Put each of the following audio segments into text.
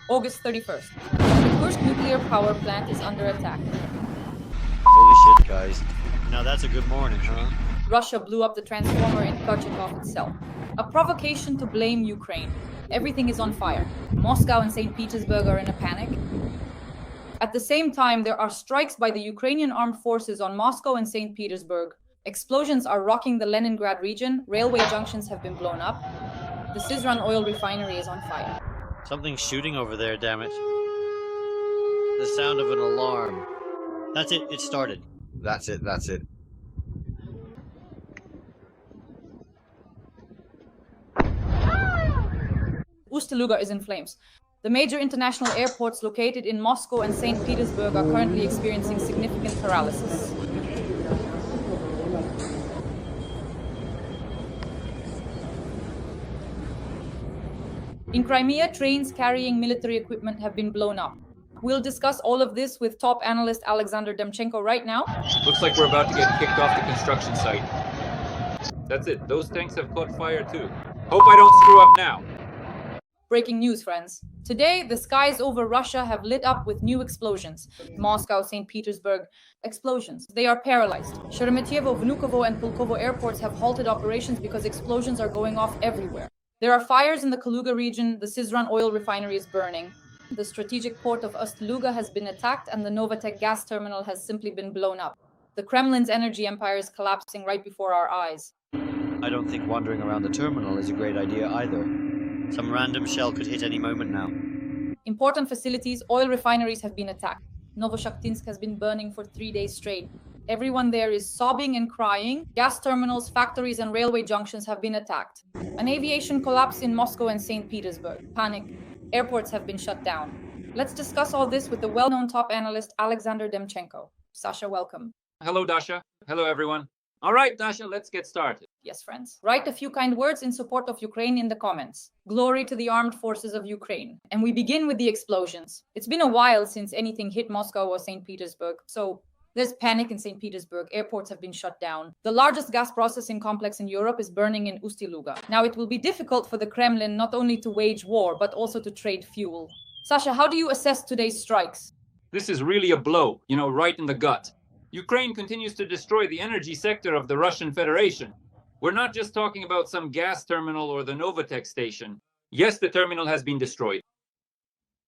August 31st. The Kursk nuclear power plant is under attack. Holy shit, guys. Now that's a good morning, huh? Russia blew up the transformer in Kurchatov itself. A provocation to blame Ukraine. Everything is on fire. Moscow and Saint Petersburg are in a panic. At the same time, there are strikes by the Ukrainian armed forces on Moscow and Saint Petersburg. Explosions are rocking the Leningrad region. Railway junctions have been blown up. The Syzran oil refinery is on fire. Something's shooting over there, damn it. The sound of an alarm. That's it, it started. That's it. Ust-Luga is in flames. The major international airports located in Moscow and Saint Petersburg are currently experiencing significant paralysis. In Crimea, trains carrying military equipment have been blown up. We'll discuss all of this with top analyst Alexander Demchenko right now. Looks like we're about to get kicked off the construction site. That's it. Those tanks have caught fire too. Hope I don't screw up now. Breaking news, friends. Today, the skies over Russia have lit up with new explosions. Moscow, Saint Petersburg, explosions. They are paralyzed. Sheremetyevo, Vnukovo, and Pulkovo airports have halted operations because explosions are going off everywhere. There are fires in the Kaluga region. The Syzran oil refinery is burning. The strategic port of Ust-Luga has been attacked, and the Novatek gas terminal has simply been blown up. The Kremlin's energy empire is collapsing right before our eyes. I don't think wandering around the terminal is a great idea either. Some random shell could hit any moment now. Important facilities, oil refineries have been attacked. Novoshaktinsk has been burning for 3 days straight. Everyone there is sobbing and crying. Gas terminals, factories, and railway junctions have been attacked. An aviation collapse in Moscow and Saint Petersburg. Panic. Airports have been shut down. Let's discuss all this with the well-known top analyst Alexander Demchenko. Sasha, welcome. Hello, Dasha. Hello, everyone. All right, Dasha, let's get started. Yes, friends. Write a few kind words in support of Ukraine in the comments. Glory to the armed forces of Ukraine. And we begin with the explosions. It's been a while since anything hit Moscow or St. Petersburg, so there's panic in St. Petersburg. Airports have been shut down. The largest gas processing complex in Europe is burning in Ust-Luga. Now, it will be difficult for the Kremlin not only to wage war, but also to trade fuel. Sasha, how do you assess today's strikes? This is really a blow, right in the gut. Ukraine continues to destroy the energy sector of the Russian Federation. We're not just talking about some gas terminal or the Novatek station. Yes, the terminal has been destroyed.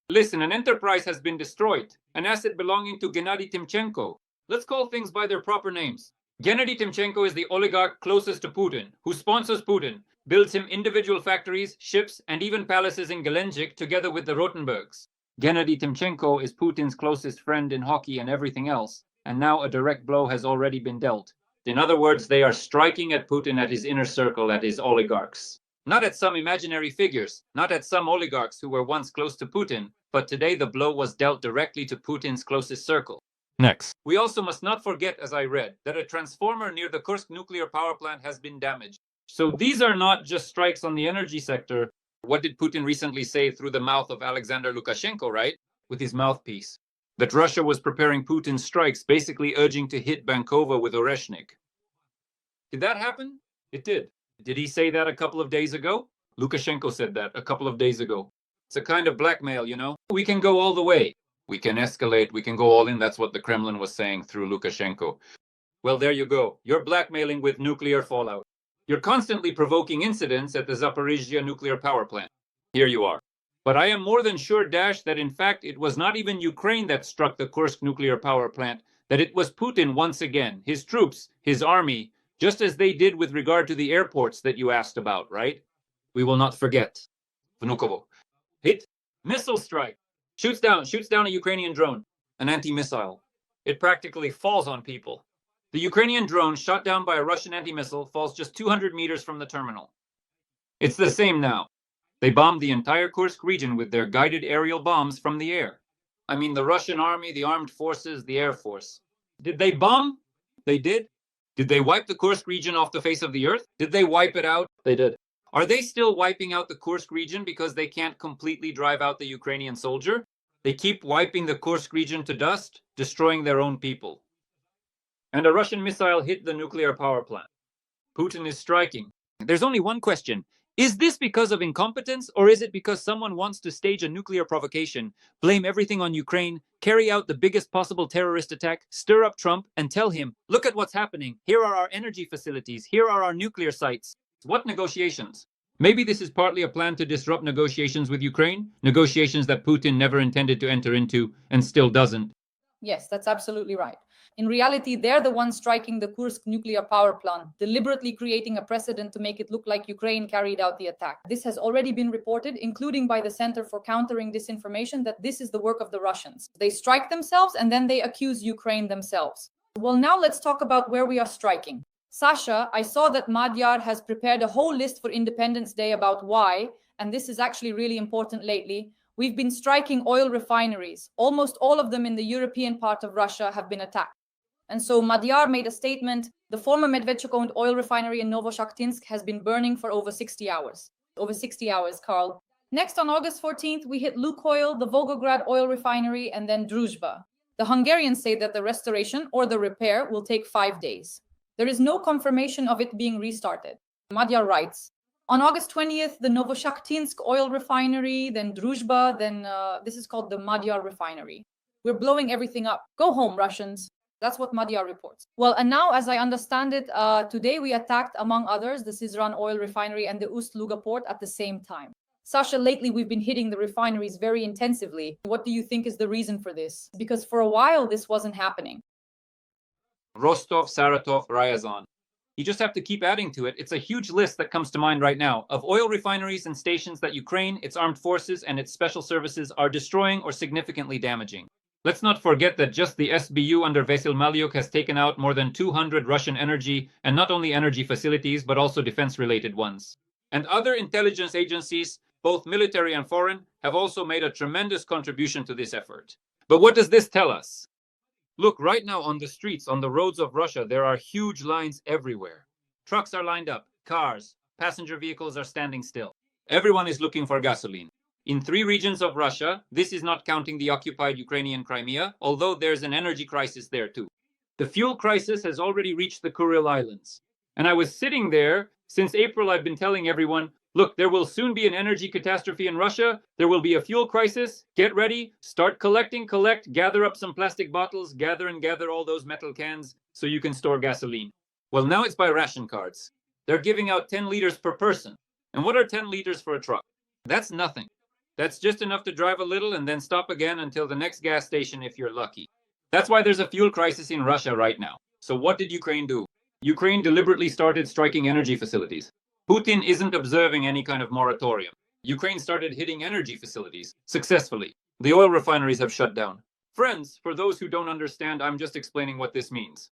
Listen, an enterprise has been destroyed, an asset belonging to Gennady Timchenko. Let's call things by their proper names. Gennady Timchenko is the oligarch closest to Putin, who sponsors Putin, builds him individual factories, ships, and even palaces in Gelendzhik together with the Rotenbergs. Gennady Timchenko is Putin's closest friend in hockey and everything else, and now a direct blow has already been dealt. In other words, they are striking at Putin, at his inner circle, at his oligarchs. Not at some imaginary figures, not at some oligarchs who were once close to Putin, but today the blow was dealt directly to Putin's closest circle. Next. We also must not forget, as I read, that a transformer near the Kursk nuclear power plant has been damaged. So these are not just strikes on the energy sector. What did Putin recently say through the mouth of Alexander Lukashenko, right? With his mouthpiece. That Russia was preparing Putin's strikes, basically urging to hit Vnukovo with Oreshnik. Did that happen? It did. Did he say that a couple of days ago? Lukashenko said that a couple of days ago. It's a kind of blackmail, We can go all the way. We can escalate, we can go all in. That's what the Kremlin was saying through Lukashenko. Well, there you go. You're blackmailing with nuclear fallout. You're constantly provoking incidents at the Zaporizhzhia nuclear power plant. Here you are. But I am more than sure, Dash, that in fact it was not even Ukraine that struck the Kursk nuclear power plant, that it was Putin once again, his troops, his army, just as they did with regard to the airports that you asked about, right? We will not forget. Vnukovo. Hit. Missile strike. Shoots down a Ukrainian drone, an anti-missile. It practically falls on people. The Ukrainian drone, shot down by a Russian anti-missile, falls just 200 meters from the terminal. It's the same now. They bombed the entire Kursk region with their guided aerial bombs from the air. I mean, the Russian army, the armed forces, the air force. Did they bomb? They did. Did they wipe the Kursk region off the face of the earth? Did they wipe it out? They did. Are they still wiping out the Kursk region because they can't completely drive out the Ukrainian soldier? They keep wiping the Kursk region to dust, destroying their own people. And a Russian missile hit the nuclear power plant. Putin is striking. There's only one question. Is this because of incompetence, or is it because someone wants to stage a nuclear provocation, blame everything on Ukraine, carry out the biggest possible terrorist attack, stir up Trump, and tell him, look at what's happening, here are our energy facilities, here are our nuclear sites. What negotiations? Maybe this is partly a plan to disrupt negotiations with Ukraine, negotiations that Putin never intended to enter into and still doesn't. Yes, that's absolutely right. In reality, they're the ones striking the Kursk nuclear power plant, deliberately creating a precedent to make it look like Ukraine carried out the attack. This has already been reported, including by the Center for Countering Disinformation, that this is the work of the Russians. They strike themselves and then they accuse Ukraine themselves. Well, now let's talk about where we are striking. Sasha, I saw that Magyar has prepared a whole list for Independence Day about why, and this is actually really important lately. We've been striking oil refineries. Almost all of them in the European part of Russia have been attacked. And so Magyar made a statement. The former Medvedchuk-owned oil refinery in Novoshaktinsk has been burning for over 60 hours. Over 60 hours, Carl. Next, on August 14th, we hit Lukoil, the Volgograd oil refinery, and then Druzhba. The Hungarians say that the restoration or the repair will take 5 days. There is no confirmation of it being restarted. Magyar writes, on August 20th, the Novoshaktinsk oil refinery, then Druzhba, then this is called the Magyar refinery. We're blowing everything up. Go home, Russians. That's what Magyar reports. Well, and now, as I understand it, today we attacked, among others, the Syzran oil refinery and the Ust-Luga port at the same time. Sasha, lately we've been hitting the refineries very intensively. What do you think is the reason for this? Because for a while, this wasn't happening. Rostov, Saratov, Ryazan. You just have to keep adding to it. It's a huge list that comes to mind right now of oil refineries and stations that Ukraine, its armed forces, and its special services are destroying or significantly damaging. Let's not forget that just the SBU under Vasil Malyuk has taken out more than 200 Russian energy, and not only energy facilities, but also defense-related ones. And other intelligence agencies, both military and foreign, have also made a tremendous contribution to this effort. But what does this tell us? Look, right now on the streets, on the roads of Russia, there are huge lines everywhere. Trucks are lined up, cars, passenger vehicles are standing still. Everyone is looking for gasoline. In 3 regions of Russia, this is not counting the occupied Ukrainian Crimea, although there's an energy crisis there too. The fuel crisis has already reached the Kuril Islands. And I was sitting there, since April I've been telling everyone, look, there will soon be an energy catastrophe in Russia, there will be a fuel crisis, get ready, start collecting, gather up some plastic bottles, gather all those metal cans so you can store gasoline. Well, now it's by ration cards. They're giving out 10 liters per person. And what are 10 liters for a truck? That's nothing. That's just enough to drive a little and then stop again until the next gas station if you're lucky. That's why there's a fuel crisis in Russia right now. So what did Ukraine do? Ukraine deliberately started striking energy facilities. Putin isn't observing any kind of moratorium. Ukraine started hitting energy facilities successfully. The oil refineries have shut down. Friends, for those who don't understand, I'm just explaining what this means.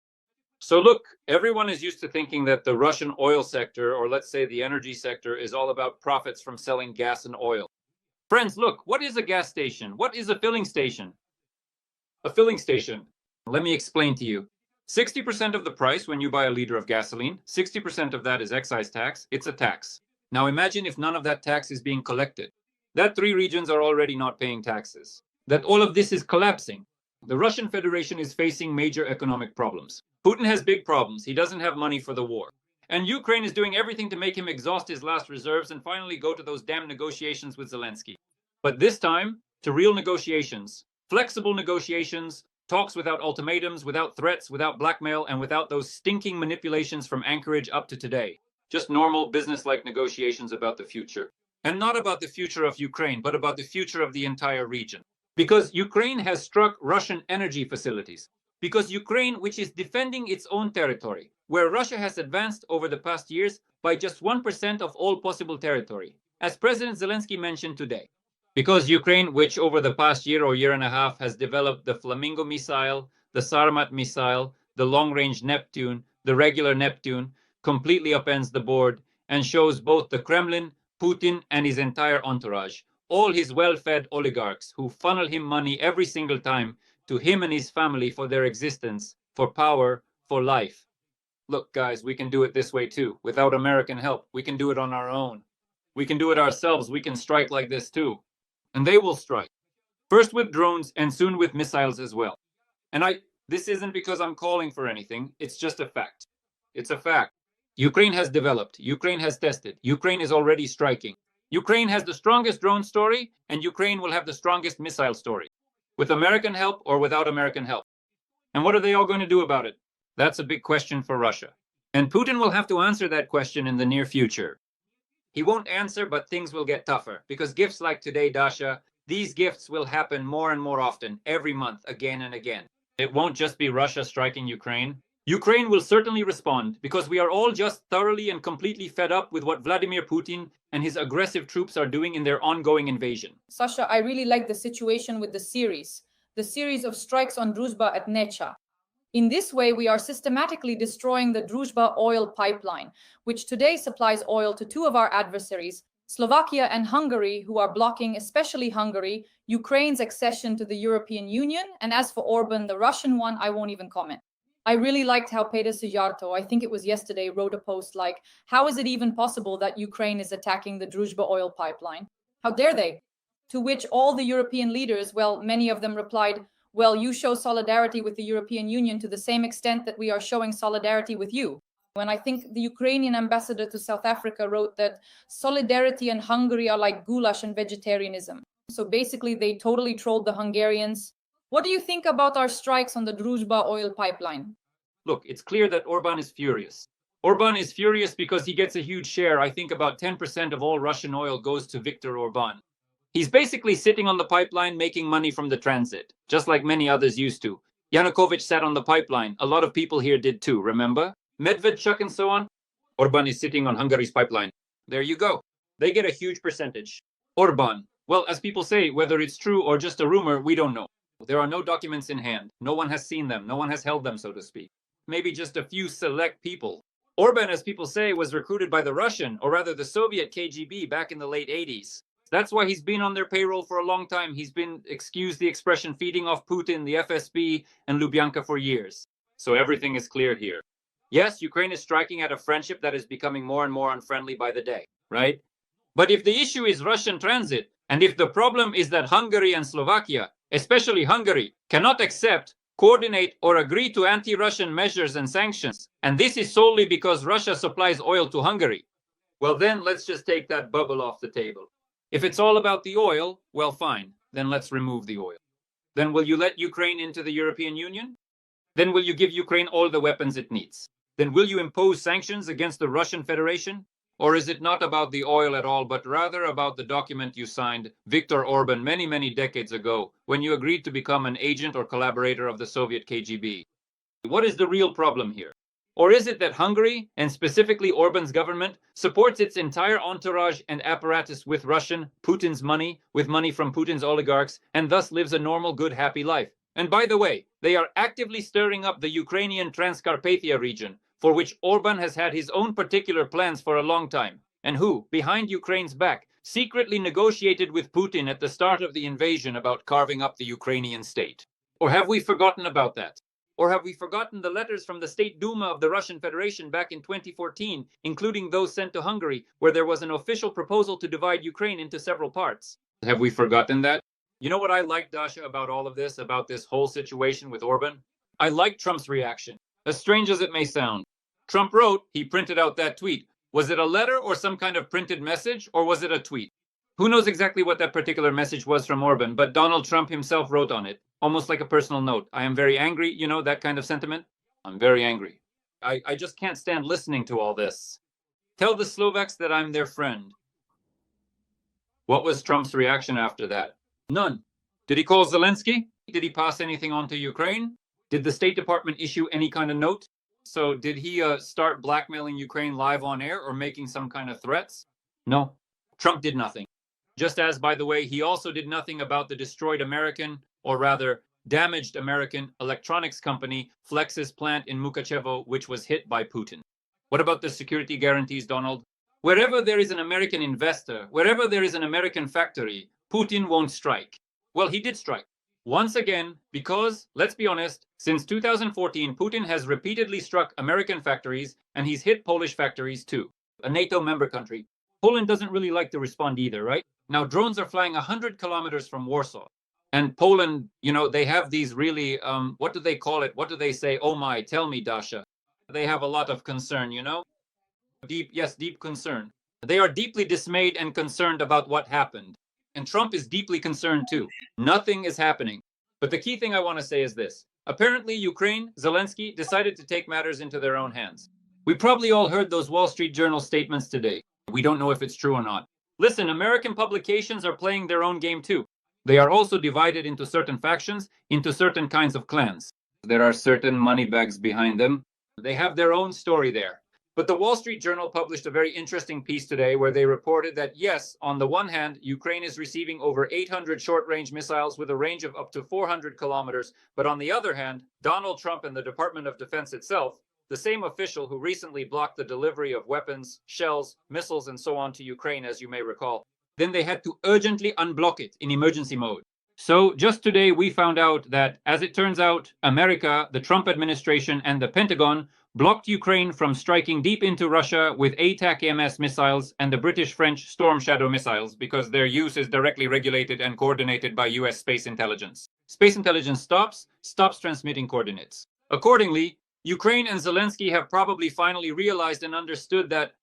So look, everyone is used to thinking that the Russian oil sector, or let's say the energy sector, is all about profits from selling gas and oil. Friends, look, what is a gas station? What is a filling station? A filling station, let me explain to you. 60% of the price when you buy a liter of gasoline, 60% of that is excise tax. It's a tax. Now imagine if none of that tax is being collected. That 3 regions are already not paying taxes. That all of this is collapsing. The Russian Federation is facing major economic problems. Putin has big problems. He doesn't have money for the war. And Ukraine is doing everything to make him exhaust his last reserves and finally go to those damn negotiations with Zelensky. But this time, to real negotiations. Flexible negotiations, talks without ultimatums, without threats, without blackmail, and without those stinking manipulations from Anchorage up to today. Just normal business-like negotiations about the future. And not about the future of Ukraine, but about the future of the entire region. Because Ukraine has struck Russian energy facilities. Because Ukraine, which is defending its own territory, where Russia has advanced over the past years by just 1% of all possible territory, as President Zelensky mentioned today. Because Ukraine, which over the past year or year and a half has developed the Flamingo missile, the Sarmat missile, the long-range Neptune, the regular Neptune, completely upends the board and shows both the Kremlin, Putin, and his entire entourage, all his well-fed oligarchs who funnel him money every single time to him and his family for their existence, for power, for life. Look, guys, we can do it this way too. Without American help, we can do it on our own. We can do it ourselves. We can strike like this too. And they will strike. First with drones and soon with missiles as well. And this isn't because I'm calling for anything. It's just a fact. It's a fact. Ukraine has developed, Ukraine has tested, Ukraine is already striking. Ukraine has the strongest drone story, and Ukraine will have the strongest missile story, with American help or without American help. And what are they all going to do about it? That's a big question for Russia. And Putin will have to answer that question in the near future. He won't answer, but things will get tougher, because gifts like today, Dasha, these gifts will happen more and more often, every month, again and again. It won't just be Russia striking Ukraine. Ukraine will certainly respond, because we are all just thoroughly and completely fed up with what Vladimir Putin and his aggressive troops are doing in their ongoing invasion. Sasha, I really like the situation with the series of strikes on Druzhba at Necha. In this way, we are systematically destroying the Druzhba oil pipeline, which today supplies oil to two of our adversaries, Slovakia and Hungary, who are blocking, especially Hungary, Ukraine's accession to the European Union. And as for Orban, the Russian one, I won't even comment. I really liked how Peter Syzran, I think it was yesterday, wrote a post like, how is it even possible that Ukraine is attacking the Druzhba oil pipeline? How dare they? To which all the European leaders, well, many of them replied, well, you show solidarity with the European Union to the same extent that we are showing solidarity with you. When I think the Ukrainian ambassador to South Africa wrote that solidarity and Hungary are like goulash and vegetarianism. So basically, they totally trolled the Hungarians. What do you think about our strikes on the Druzhba oil pipeline? Look, it's clear that Orban is furious. Orban is furious because he gets a huge share. I think about 10% of all Russian oil goes to Viktor Orban. He's basically sitting on the pipeline making money from the transit, just like many others used to. Yanukovych sat on the pipeline. A lot of people here did too, remember? Medvedchuk and so on. Orban is sitting on Hungary's pipeline. There you go. They get a huge percentage. Orban. Well, as people say, whether it's true or just a rumor, we don't know. There are no documents in hand. No one has seen them. No one has held them, so to speak. Maybe just a few select people. Orban, as people say, was recruited by the Russian, or rather the Soviet KGB back in the late 80s. That's why he's been on their payroll for a long time. He's been, excuse the expression, feeding off Putin, the FSB, and Lubyanka for years. So everything is clear here. Yes, Ukraine is striking at a friendship that is becoming more and more unfriendly by the day, right? But if the issue is Russian transit, and if the problem is that Hungary and Slovakia, especially Hungary, cannot accept, coordinate, or agree to anti-Russian measures and sanctions, and this is solely because Russia supplies oil to Hungary, well then let's just take that bubble off the table. If it's all about the oil, well fine, then let's remove the oil. Then will you let Ukraine into the European Union? Then will you give Ukraine all the weapons it needs? Then will you impose sanctions against the Russian Federation? Or is it not about the oil at all, but rather about the document you signed, Viktor Orban, many, many decades ago, when you agreed to become an agent or collaborator of the Soviet KGB? What is the real problem here? Or is it that Hungary, and specifically Orban's government, supports its entire entourage and apparatus with Russian, Putin's money, with money from Putin's oligarchs, and thus lives a normal, good, happy life? And by the way, they are actively stirring up the Ukrainian Transcarpathia region, for which Orban has had his own particular plans for a long time, and who, behind Ukraine's back, secretly negotiated with Putin at the start of the invasion about carving up the Ukrainian state. Or have we forgotten about that? Or have we forgotten the letters from the State Duma of the Russian Federation back in 2014, including those sent to Hungary, where there was an official proposal to divide Ukraine into several parts? Have we forgotten that? You know what I like, Dasha, about all of this, about this whole situation with Orban? I like Trump's reaction, as strange as it may sound. Trump wrote, he printed out that tweet. Was it a letter or some kind of printed message, or was it a tweet? Who knows exactly what that particular message was from Orban, but Donald Trump himself wrote on it, almost like a personal note. I am very angry, you know, that kind of sentiment. I'm very angry. I just can't stand listening to all this. Tell the Slovaks that I'm their friend. What was Trump's reaction after that? None. Did he call Zelensky? Did he pass anything on to Ukraine? Did the State Department issue any kind of note? So did he start blackmailing Ukraine live on air or making some kind of threats? No. Trump did nothing. Just as, by the way, he also did nothing about the destroyed American, or rather damaged American electronics company Flex's plant in Mukachevo, which was hit by Putin. What about the security guarantees, Donald? Wherever there is an American investor, wherever there is an American factory, Putin won't strike. Well, he did strike. Once again, because, let's be honest, since 2014, Putin has repeatedly struck American factories, and he's hit Polish factories too, a NATO member country. Poland doesn't really like to respond either, right? Now, drones are flying 100 kilometers from Warsaw. And Poland, you know, they have these really, what do they call it? What do they say? Oh my, tell me, Dasha. They have a lot of concern, you know? Deep concern. They are deeply dismayed and concerned about what happened. And Trump is deeply concerned too. Nothing is happening. But the key thing I want to say is this. Apparently, Ukraine, Zelensky, decided to take matters into their own hands. We probably all heard those Wall Street Journal statements today. We don't know if it's true or not. Listen, American publications are playing their own game too. They are also divided into certain factions, into certain kinds of clans. There are certain money bags behind them. They have their own story there. But the Wall Street Journal published a very interesting piece today where they reported that, yes, on the one hand, Ukraine is receiving over 800 short-range missiles with a range of up to 400 kilometers. But on the other hand, Donald Trump and the Department of Defense itself, the same official who recently blocked the delivery of weapons, shells, missiles, and so on to Ukraine, as you may recall, then they had to urgently unblock it in emergency mode. So just today, we found out that, as it turns out, America, the Trump administration, and the Pentagon blocked Ukraine from striking deep into Russia with ATAC-MS missiles and the British-French Storm Shadow missiles because their use is directly regulated and coordinated by US space intelligence. Space intelligence stops transmitting coordinates. Accordingly, Ukraine and Zelensky have probably finally realized and understood that,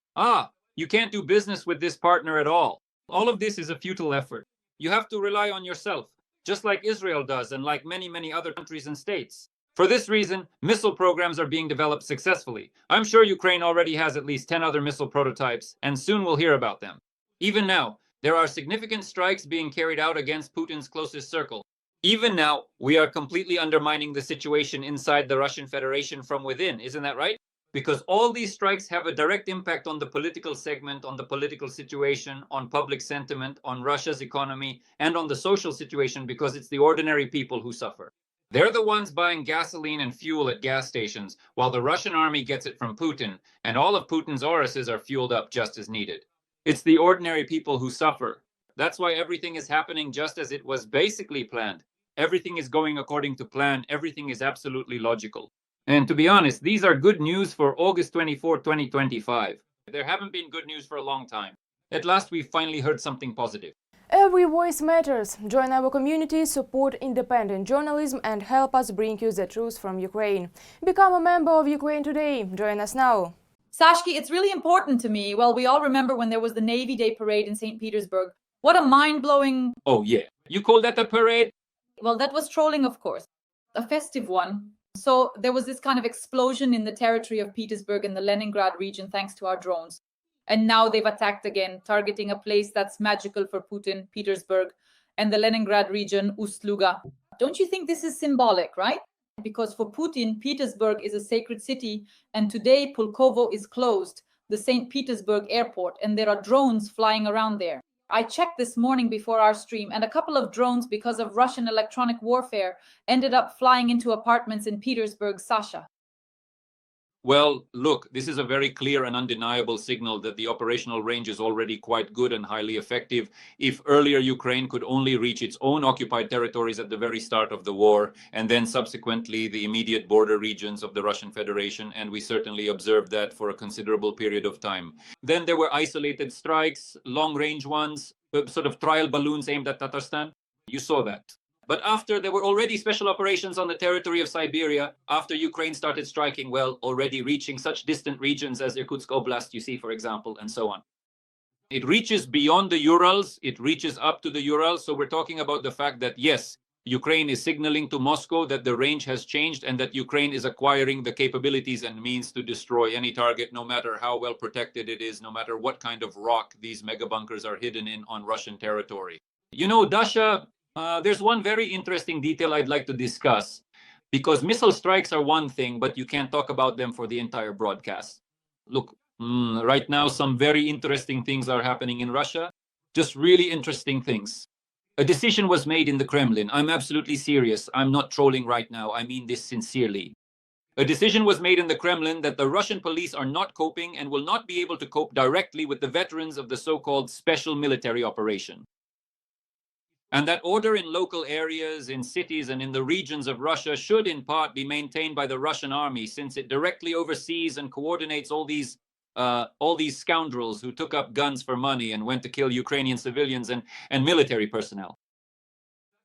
you can't do business with this partner at all. All of this is a futile effort. You have to rely on yourself, just like Israel does and like many, many other countries and states. For this reason, missile programs are being developed successfully. I'm sure Ukraine already has at least 10 other missile prototypes, and soon we'll hear about them. Even now, there are significant strikes being carried out against Putin's closest circle. Even now, we are completely undermining the situation inside the Russian Federation from within, isn't that right? Because all these strikes have a direct impact on the political segment, on the political situation, on public sentiment, on Russia's economy, and on the social situation because it's the ordinary people who suffer. They're the ones buying gasoline and fuel at gas stations, while the Russian army gets it from Putin, and all of Putin's Oruses are fueled up just as needed. It's the ordinary people who suffer. That's why everything is happening just as it was basically planned. Everything is going according to plan. Everything is absolutely logical. And to be honest, these are good news for August 24, 2025. There haven't been good news for a long time. At last, we finally heard something positive. Every voice matters. Join our community, support independent journalism and help us bring you the truth from Ukraine. Become a member of Ukraine Today. Join us now. Sashki, it's really important to me. Well, we all remember when there was the Navy Day parade in St. Petersburg. What a mind-blowing... Oh, yeah. You call that a parade? Well, that was trolling, of course. A festive one. So there was this kind of explosion in the territory of Petersburg and the Leningrad region thanks to our drones. And now they've attacked again, targeting a place that's magical for Putin, Petersburg, and the Leningrad region, Ust-Luga. Don't you think this is symbolic, right? Because for Putin, Petersburg is a sacred city, and today Pulkovo is closed, the Saint Petersburg airport, and there are drones flying around there. I checked this morning before our stream, and a couple of drones, because of Russian electronic warfare, ended up flying into apartments in Petersburg, Sasha. Well, look, this is a very clear and undeniable signal that the operational range is already quite good and highly effective. If earlier Ukraine could only reach its own occupied territories at the very start of the war, and then subsequently the immediate border regions of the Russian Federation, and we certainly observed that for a considerable period of time. Then there were isolated strikes, long-range ones, sort of trial balloons aimed at Tatarstan. You saw that. But after there were already special operations on the territory of Siberia, after Ukraine started striking, well, already reaching such distant regions as Irkutsk Oblast, you see, for example, and so on. It reaches beyond the Urals, it reaches up to the Urals. So we're talking about the fact that, yes, Ukraine is signaling to Moscow that the range has changed and that Ukraine is acquiring the capabilities and means to destroy any target, no matter how well protected it is, no matter what kind of rock these mega bunkers are hidden in on Russian territory. You know, Dasha, there's one very interesting detail I'd like to discuss, because missile strikes are one thing, but you can't talk about them for the entire broadcast. Look, right now, some very interesting things are happening in Russia, just really interesting things. A decision was made in the Kremlin. I'm absolutely serious. I'm not trolling right now. I mean this sincerely. A decision was made in the Kremlin that the Russian police are not coping and will not be able to cope directly with the veterans of the so-called special military operation. And that order in local areas, in cities, and in the regions of Russia should in part be maintained by the Russian army, since it directly oversees and coordinates all these scoundrels who took up guns for money and went to kill Ukrainian civilians and military personnel.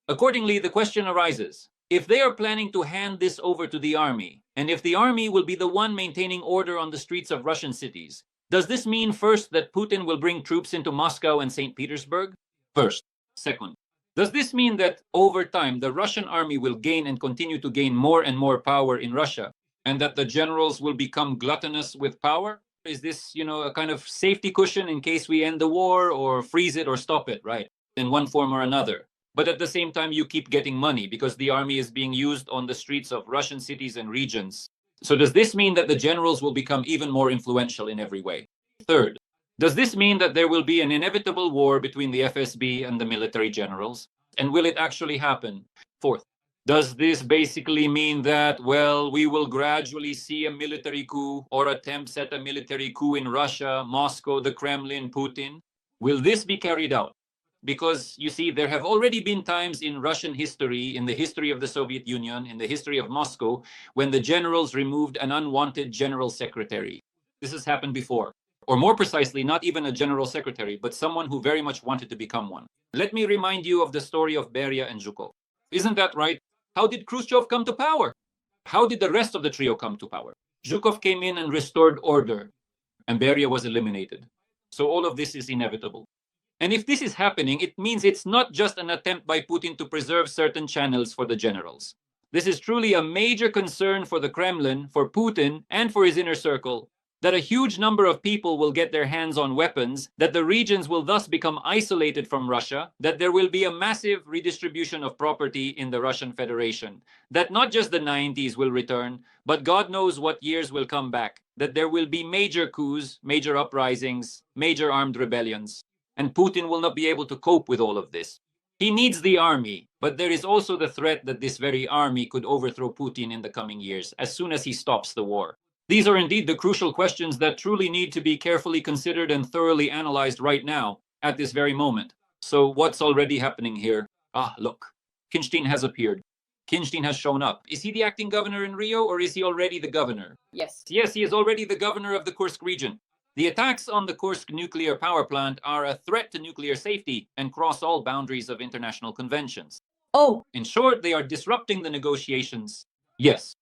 Accordingly, the question arises, if they are planning to hand this over to the army, and if the army will be the one maintaining order on the streets of Russian cities, Does this mean, first, that Putin will bring troops into Moscow and Saint Petersburg? First. Second, does this mean that over time the Russian army will gain and continue to gain more and more power in Russia, and that the generals will become gluttonous with power? Is this, a kind of safety cushion in case we end the war or freeze it or stop it, right? In one form or another. But at the same time, you keep getting money because the army is being used on the streets of Russian cities and regions. So does this mean that the generals will become even more influential in every way? Third, does this mean that there will be an inevitable war between the FSB and the military generals? And will it actually happen? Fourth, does this basically mean that, we will gradually see a military coup or attempts at a military coup in Russia, Moscow, the Kremlin, Putin? Will this be carried out? Because, you see, there have already been times in Russian history, in the history of the Soviet Union, in the history of Moscow, when the generals removed an unwanted general secretary. This has happened before. Or more precisely, not even a general secretary, but someone who very much wanted to become one. Let me remind you of the story of Beria and Zhukov. Isn't that right? How did Khrushchev come to power? How did the rest of the trio come to power? Zhukov came in and restored order, and Beria was eliminated. So all of this is inevitable. And if this is happening, it means it's not just an attempt by Putin to preserve certain channels for the generals. This is truly a major concern for the Kremlin, for Putin, and for his inner circle, that a huge number of people will get their hands on weapons, that the regions will thus become isolated from Russia, that there will be a massive redistribution of property in the Russian Federation, that not just the 90s will return, but God knows what years will come back, that there will be major coups, major uprisings, major armed rebellions, and Putin will not be able to cope with all of this. He needs the army, but there is also the threat that this very army could overthrow Putin in the coming years, as soon as he stops the war. These are indeed the crucial questions that truly need to be carefully considered and thoroughly analyzed right now, at this very moment. So what's already happening here? Look, Kinstein has appeared. Kinstein has shown up. Is he the acting governor in Rio, or is he already the governor? Yes. Yes, he is already the governor of the Kursk region. The attacks on the Kursk nuclear power plant are a threat to nuclear safety and cross all boundaries of international conventions. Oh. In short, they are disrupting the negotiations. Yes.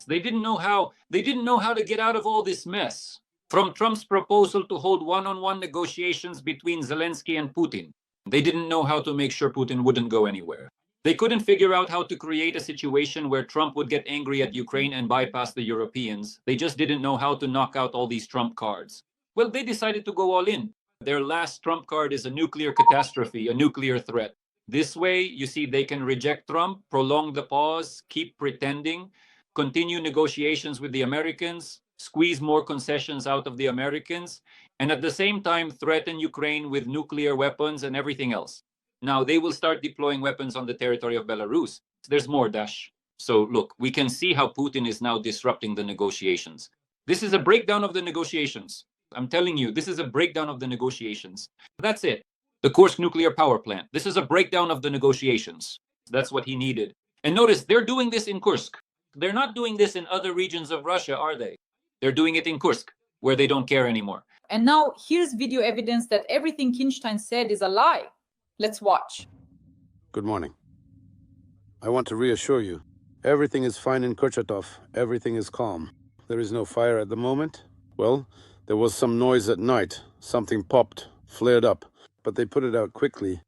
They didn't know how to get out of all this mess. From Trump's proposal to hold one-on-one negotiations between Zelensky and Putin, they didn't know how to make sure Putin wouldn't go anywhere. They couldn't figure out how to create a situation where Trump would get angry at Ukraine and bypass the Europeans. They just didn't know how to knock out all these Trump cards. Well, they decided to go all in. Their last Trump card is a nuclear catastrophe, a nuclear threat. This way, you see, they can reject Trump, prolong the pause, keep pretending, continue negotiations with the Americans, squeeze more concessions out of the Americans, and at the same time threaten Ukraine with nuclear weapons and everything else. Now, they will start deploying weapons on the territory of Belarus. There's more, Dash. So look, we can see how Putin is now disrupting the negotiations. This is a breakdown of the negotiations. I'm telling you, this is a breakdown of the negotiations. That's it. The Kursk nuclear power plant. This is a breakdown of the negotiations. That's what he needed. And notice, they're doing this in Kursk. They're not doing this in other regions of Russia, are they? They're doing it in Kursk, where they don't care anymore. And now here's video evidence that everything Kinstein said is a lie. Let's watch. Good morning. I want to reassure you, everything is fine in Kurchatov. Everything is calm. There is no fire at the moment. Well, there was some noise at night. Something popped, flared up, but they put it out quickly.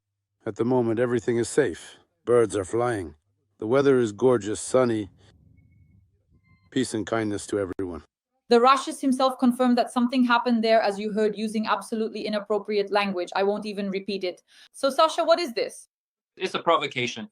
At the moment, everything is safe. Birds are flying. The weather is gorgeous, sunny. Peace and kindness to everyone. The Russians himself confirmed that something happened there, as you heard, using absolutely inappropriate language. I won't even repeat it. So, Sasha, what is this? It's a provocation.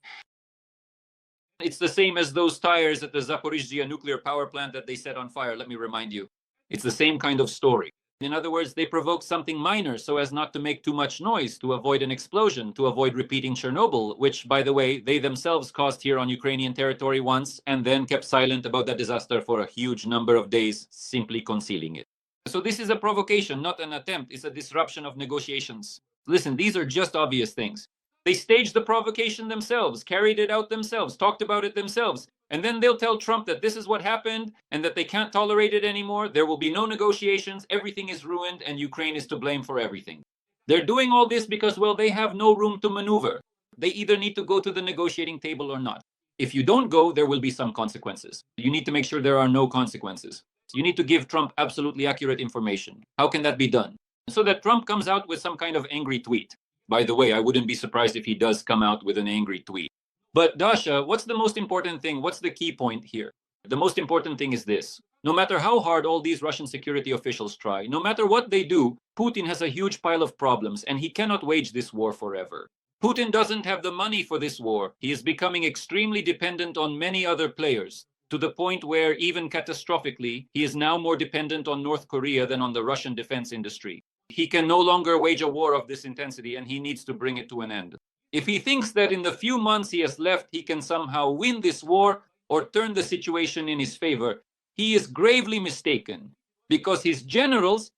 It's the same as those tires at the Zaporizhzhia nuclear power plant that they set on fire, let me remind you. It's the same kind of story. In other words, they provoke something minor so as not to make too much noise, to avoid an explosion, to avoid repeating Chernobyl, which, by the way, they themselves caused here on Ukrainian territory once and then kept silent about that disaster for a huge number of days, simply concealing it. So this is a provocation, not an attempt. It's a disruption of negotiations. Listen, these are just obvious things. They staged the provocation themselves, carried it out themselves, talked about it themselves. And then they'll tell Trump that this is what happened and that they can't tolerate it anymore. There will be no negotiations. Everything is ruined and Ukraine is to blame for everything. They're doing all this because, well, they have no room to maneuver. They either need to go to the negotiating table or not. If you don't go, there will be some consequences. You need to make sure there are no consequences. You need to give Trump absolutely accurate information. How can that be done? So that Trump comes out with some kind of angry tweet. By the way, I wouldn't be surprised if he does come out with an angry tweet. But Dasha, what's the most important thing? What's the key point here? The most important thing is this. No matter how hard all these Russian security officials try, no matter what they do, Putin has a huge pile of problems and he cannot wage this war forever. Putin doesn't have the money for this war. He is becoming extremely dependent on many other players, to the point where even catastrophically, he is now more dependent on North Korea than on the Russian defense industry. He can no longer wage a war of this intensity and he needs to bring it to an end. If he thinks that in the few months he has left, he can somehow win this war or turn the situation in his favor, he is gravely mistaken, because his generals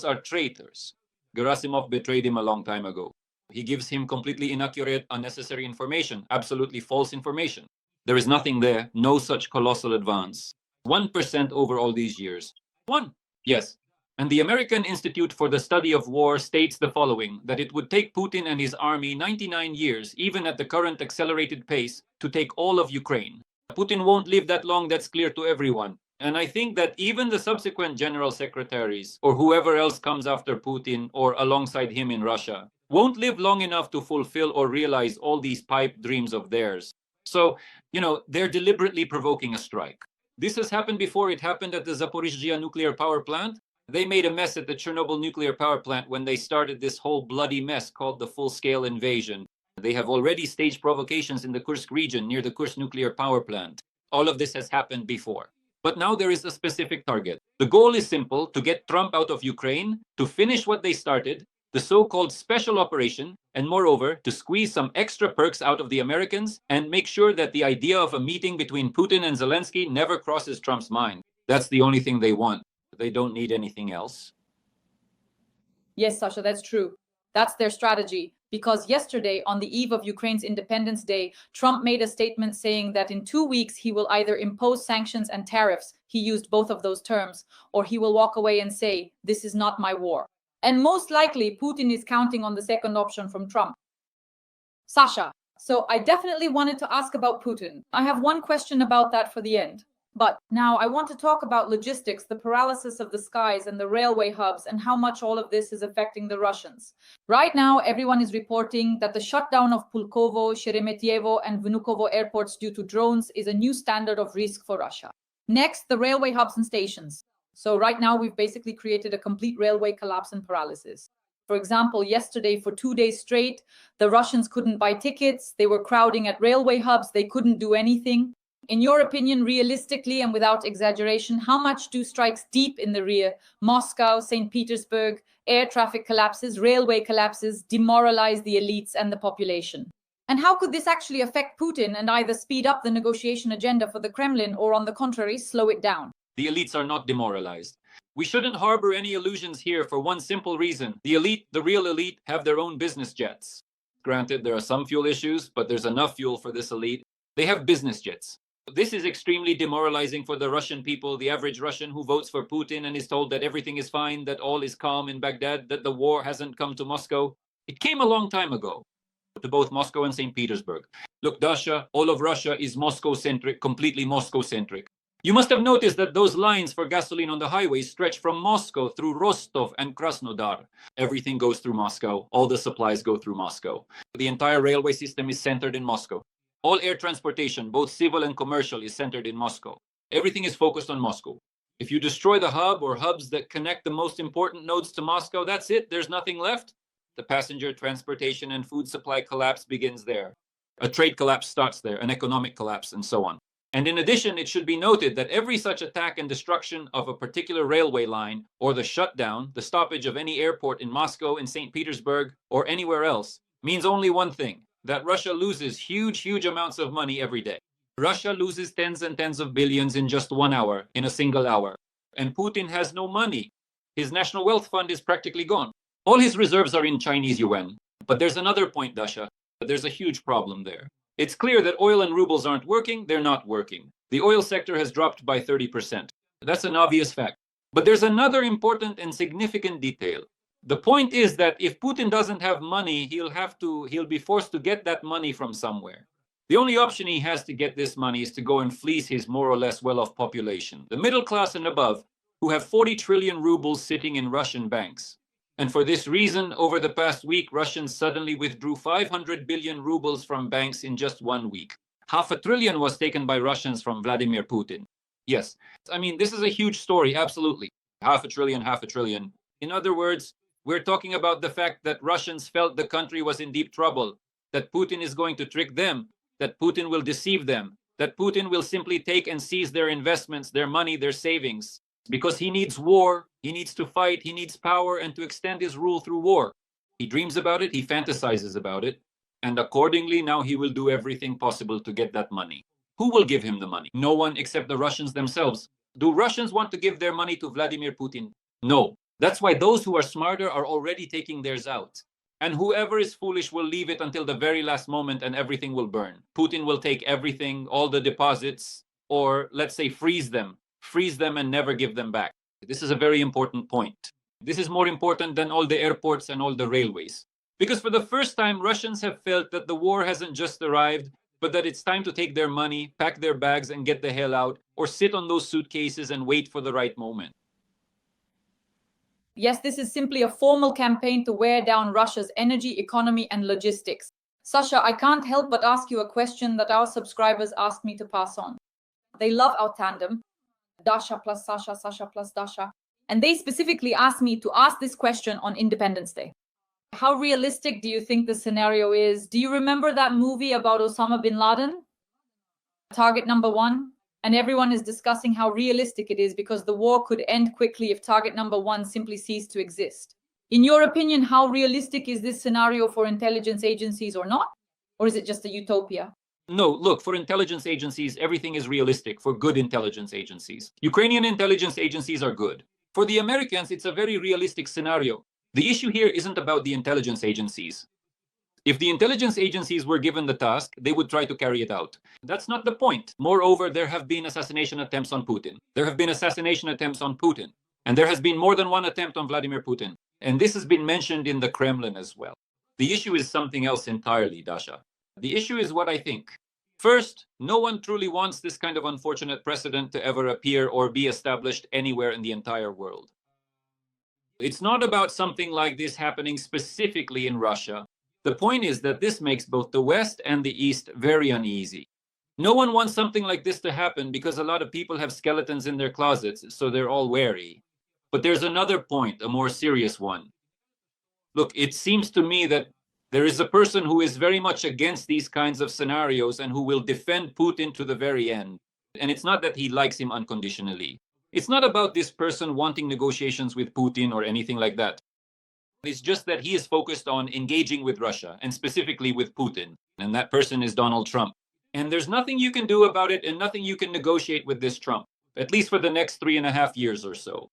are traitors. Gerasimov betrayed him a long time ago. He gives him completely inaccurate, unnecessary information, absolutely false information. There is nothing there, no such colossal advance. 1% over all these years. 1. Yes. And the American Institute for the Study of War states the following, that it would take Putin and his army 99 years, even at the current accelerated pace, to take all of Ukraine. Putin won't live that long, that's clear to everyone. And I think that even the subsequent general secretaries, or whoever else comes after Putin or alongside him in Russia, won't live long enough to fulfill or realize all these pipe dreams of theirs. So, they're deliberately provoking a strike. This has happened before. It happened at the Zaporizhzhia nuclear power plant. They made a mess at the Chernobyl nuclear power plant when they started this whole bloody mess called the full-scale invasion. They have already staged provocations in the Kursk region near the Kursk nuclear power plant. All of this has happened before. But now there is a specific target. The goal is simple, to get Trump out of Ukraine, to finish what they started, the so-called special operation, and moreover, to squeeze some extra perks out of the Americans and make sure that the idea of a meeting between Putin and Zelensky never crosses Trump's mind. That's the only thing they want. They don't need anything else. Yes, Sasha, that's true. That's their strategy. Because yesterday, on the eve of Ukraine's Independence Day, Trump made a statement saying that in 2 weeks he will either impose sanctions and tariffs, he used both of those terms, or he will walk away and say, "This is not my war." And most likely, Putin is counting on the second option from Trump. Sasha, so I definitely wanted to ask about Putin. I have one question about that for the end. But now I want to talk about logistics, the paralysis of the skies and the railway hubs, and how much all of this is affecting the Russians. Right now, everyone is reporting that the shutdown of Pulkovo, Sheremetyevo, and Vnukovo airports due to drones is a new standard of risk for Russia. Next, the railway hubs and stations. So right now, we've basically created a complete railway collapse and paralysis. For example, yesterday, for 2 days straight, the Russians couldn't buy tickets. They were crowding at railway hubs. They couldn't do anything. In your opinion, realistically and without exaggeration, how much do strikes deep in the rear, Moscow, Saint Petersburg, air traffic collapses, railway collapses, demoralize the elites and the population? And how could this actually affect Putin and either speed up the negotiation agenda for the Kremlin or, on the contrary, slow it down? The elites are not demoralized. We shouldn't harbor any illusions here for one simple reason. The elite, the real elite, have their own business jets. Granted, there are some fuel issues, but there's enough fuel for this elite. They have business jets. This is extremely demoralizing for the Russian people, the average Russian who votes for Putin and is told that everything is fine, that all is calm in Baghdad, that the war hasn't come to Moscow. It came a long time ago to both Moscow and Saint Petersburg. Look, Dasha, all of Russia is Moscow-centric, completely Moscow-centric. You must have noticed that those lines for gasoline on the highways stretch from Moscow through Rostov and Krasnodar. Everything goes through Moscow. All the supplies go through Moscow. The entire railway system is centered in Moscow. All air transportation, both civil and commercial, is centered in Moscow. Everything is focused on Moscow. If you destroy the hub or hubs that connect the most important nodes to Moscow, that's it. There's nothing left. The passenger transportation and food supply collapse begins there. A trade collapse starts there, an economic collapse, and so on. And in addition, it should be noted that every such attack and destruction of a particular railway line, or the shutdown, the stoppage of any airport in Moscow, in St. Petersburg, or anywhere else, means only one thing: that Russia loses huge amounts of money every day. Russia loses tens and tens of billions in just 1 hour, in a single hour. And Putin has no money. His national wealth fund is practically gone. All his reserves are in Chinese yuan. But there's another point, Dasha. There's a huge problem there. It's clear that oil and rubles aren't working. They're not working. The oil sector has dropped by 30%. That's an obvious fact. But there's another important and significant detail. The point is that if Putin doesn't have money, he'll be forced to get that money from somewhere. The only option he has to get this money is to go and fleece his more or less well-off population, the middle class and above, who have 40 trillion rubles sitting in Russian banks. And for this reason, over the past week, Russians suddenly withdrew 500 billion rubles from banks in just 1 week. $500 billion was taken by Russians from Vladimir Putin. Yes, I mean, this is a huge story, absolutely. $500 billion. In other words, we're talking about the fact that Russians felt the country was in deep trouble, that Putin is going to trick them, that Putin will deceive them, that Putin will simply take and seize their investments, their money, their savings, because he needs war, he needs to fight, he needs power, and to extend his rule through war. He dreams about it, he fantasizes about it, and accordingly now he will do everything possible to get that money. Who will give him the money? No one except the Russians themselves. Do Russians want to give their money to Vladimir Putin? No. That's why those who are smarter are already taking theirs out. And whoever is foolish will leave it until the very last moment and everything will burn. Putin will take everything, all the deposits, or let's say freeze them and never give them back. This is a very important point. This is more important than all the airports and all the railways. Because for the first time, Russians have felt that the war hasn't just arrived, but that it's time to take their money, pack their bags and get the hell out, or sit on those suitcases and wait for the right moment. Yes, this is simply a formal campaign to wear down Russia's energy, economy, and logistics. Sasha, I can't help but ask you a question that our subscribers asked me to pass on. They love our tandem, Dasha plus Sasha, Sasha plus Dasha, and they specifically asked me to ask this question on Independence Day. How realistic do you think the scenario is? Do you remember that movie about Osama bin Laden? Target number 1? And everyone is discussing how realistic it is because the war could end quickly if target number 1 simply ceased to exist. In your opinion, how realistic is this scenario for intelligence agencies or not? Or is it just a utopia? No, look, for intelligence agencies, everything is realistic for good intelligence agencies. Ukrainian intelligence agencies are good. For the Americans, it's a very realistic scenario. The issue here isn't about the intelligence agencies. If the intelligence agencies were given the task, they would try to carry it out. That's not the point. Moreover, there have been assassination attempts on Putin. There have been assassination attempts on Putin. And there has been more than one attempt on Vladimir Putin. And this has been mentioned in the Kremlin as well. The issue is something else entirely, Dasha. The issue is what I think. First, no one truly wants this kind of unfortunate precedent to ever appear or be established anywhere in the entire world. It's not about something like this happening specifically in Russia. The point is that this makes both the West and the East very uneasy. No one wants something like this to happen because a lot of people have skeletons in their closets, so they're all wary. But there's another point, a more serious one. Look, it seems to me that there is a person who is very much against these kinds of scenarios and who will defend Putin to the very end. And it's not that he likes him unconditionally. It's not about this person wanting negotiations with Putin or anything like that. It's just that he is focused on engaging with Russia, and specifically with Putin. And that person is Donald Trump. And there's nothing you can do about it and nothing you can negotiate with this Trump, at least for the next 3.5 years or so.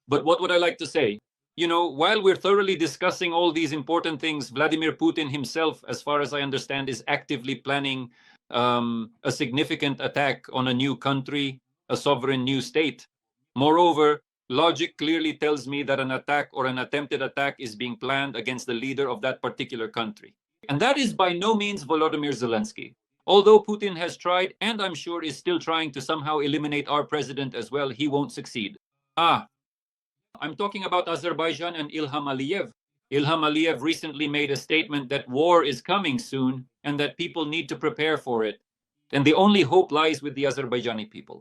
But what would I like to say? You know, while we're thoroughly discussing all these important things, Vladimir Putin himself, as far as I understand, is actively planning a significant attack on a new country, a sovereign new state. Moreover, logic clearly tells me that an attack or an attempted attack is being planned against the leader of that particular country. And that is by no means Volodymyr Zelensky. Although Putin has tried, and I'm sure is still trying to somehow eliminate our president as well, he won't succeed. I'm talking about Azerbaijan and Ilham Aliyev. Ilham Aliyev recently made a statement that war is coming soon and that people need to prepare for it. And the only hope lies with the Azerbaijani people.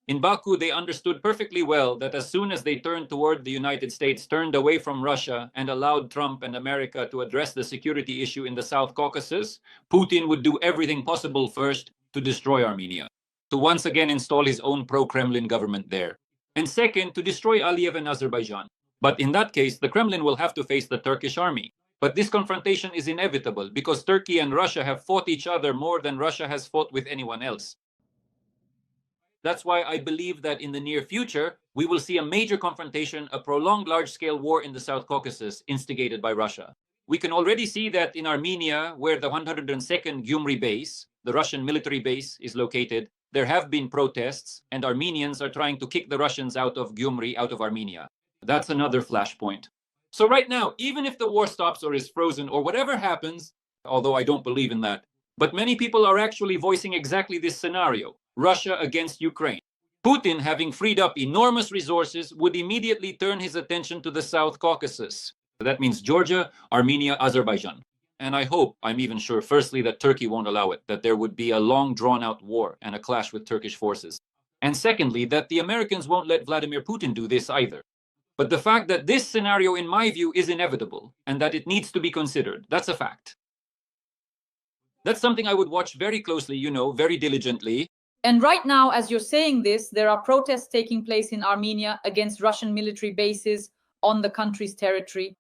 In Baku, they understood perfectly well that as soon as they turned toward the United States, turned away from Russia, and allowed Trump and America to address the security issue in the South Caucasus, Putin would do everything possible first to destroy Armenia, to once again install his own pro-Kremlin government there, and second, to destroy Aliyev and Azerbaijan. But in that case, the Kremlin will have to face the Turkish army. But this confrontation is inevitable because Turkey and Russia have fought each other more than Russia has fought with anyone else. That's why I believe that in the near future, we will see a major confrontation, a prolonged large-scale war in the South Caucasus instigated by Russia. We can already see that in Armenia, where the 102nd Gyumri base, the Russian military base, is located, there have been protests, and Armenians are trying to kick the Russians out of Gyumri, out of Armenia. That's another flashpoint. So right now, even if the war stops or is frozen or whatever happens, although I don't believe in that, But many people are actually voicing exactly this scenario: Russia against Ukraine. Putin, having freed up enormous resources, would immediately turn his attention to the South Caucasus. That means Georgia, Armenia, Azerbaijan. And I hope, I'm even sure, firstly, that Turkey won't allow it, that there would be a long drawn-out war and a clash with Turkish forces. And secondly, that the Americans won't let Vladimir Putin do this either. But the fact that this scenario, in my view, is inevitable and that it needs to be considered, that's a fact. That's something I would watch very closely, very diligently. And right now, as you're saying this, there are protests taking place in Armenia against Russian military bases on the country's territory.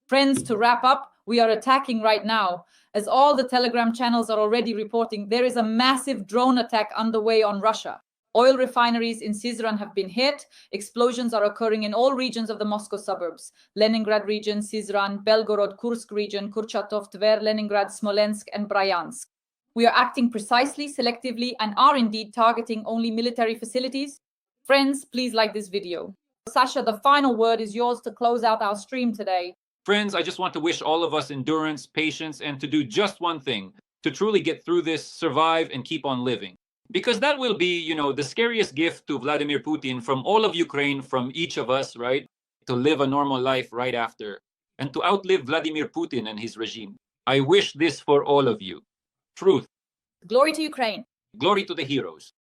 Friends, to wrap up, we are attacking right now. As all the Telegram channels are already reporting, there is a massive drone attack underway on Russia. Oil refineries in Syzran have been hit. Explosions are occurring in all regions of the Moscow suburbs: Leningrad region, Syzran, Belgorod, Kursk region, Kurchatov, Tver, Leningrad, Smolensk, and Bryansk. We are acting precisely, selectively, and are indeed targeting only military facilities. Friends, please like this video. Sasha, the final word is yours to close out our stream today. Friends, I just want to wish all of us endurance, patience, and to do just one thing: to truly get through this, survive, and keep on living. Because that will be, the scariest gift to Vladimir Putin from all of Ukraine, from each of us, right? To live a normal life right after, and to outlive Vladimir Putin and his regime. I wish this for all of you. Truth. Glory to Ukraine. Glory to the heroes.